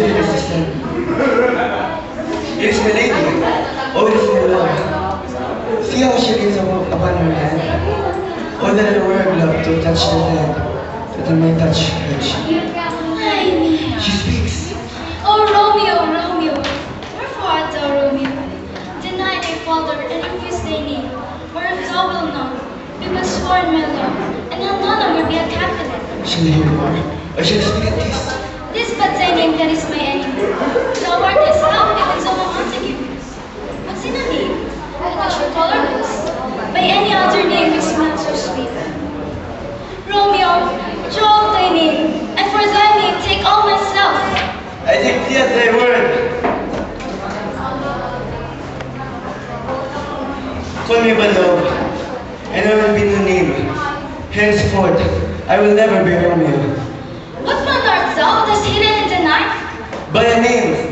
it is the sun. It is my lady. Oh, it is my love. See how she leans upon her hand? Oh, that I were glove to touch the hand, that I may touch her cheek. She speaks. Oh, Romeo, Romeo, wherefore art thou, Romeo? Deny thy father and refuse thy name, or if thou wilt not, we must sworn my love, and I'll no longer be a captive. Shall I hear more? Or shall I speak at this? This but thy name that is my enemy. Thou art thyself, even so I want to give you. What's in a name? That your colorless. By any other name it smells so sweet. Romeo, draw up thy name, and for thy name take all myself. I take thee at thy word. Call me by love, and I will be the name. Henceforth, I will never be Romeo. What man art thou, thus hidden in the night? By a name.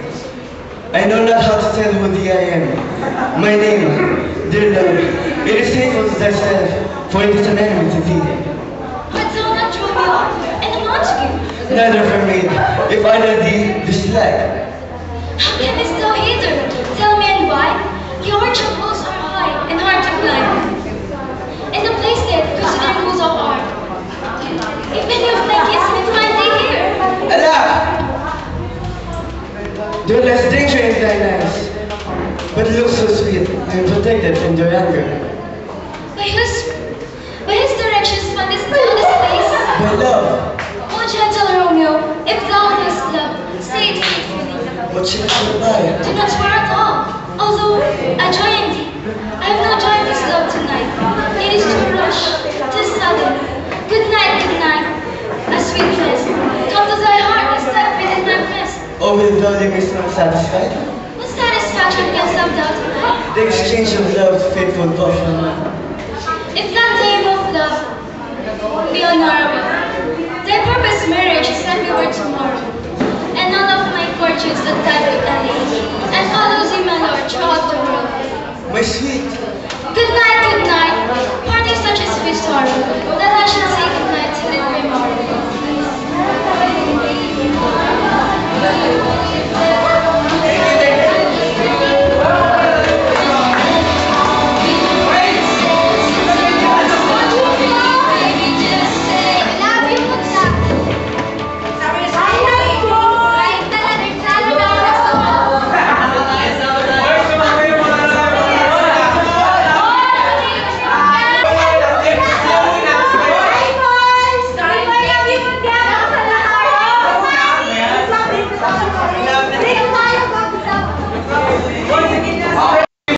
I know not how to tell who thee I am. My name, dear love, it is hateful to thyself, for it is an enemy to thee. Art thou not Romeo, and a Montague? Neither for me, if either thee dislike. How canst thou hate her? Tell me and why? Your troubles are high and hard to climb. In the place that considering who thou art. If any of my kids may find thee here. Alack! There lies danger in thine eyes, but look so sweet and protected from their anger. By whose directions find this place? By love, O gentle Romeo, if thou dost love, say it faithfully. what shall I reply? Do not swear at all, although I join in thee. I have no joy in this love tonight. It is too rush, too sudden. Good night, a sweet rest. Come to thy heart, and step within my breast. Or will thou leave me unsatisfied? What satisfaction canst thou doubt tonight? The exchange of love's faithful buffalo. If that name of love be honorable, thy purpose marriage is everywhere tomorrow, and none of my fortunes that die with an age.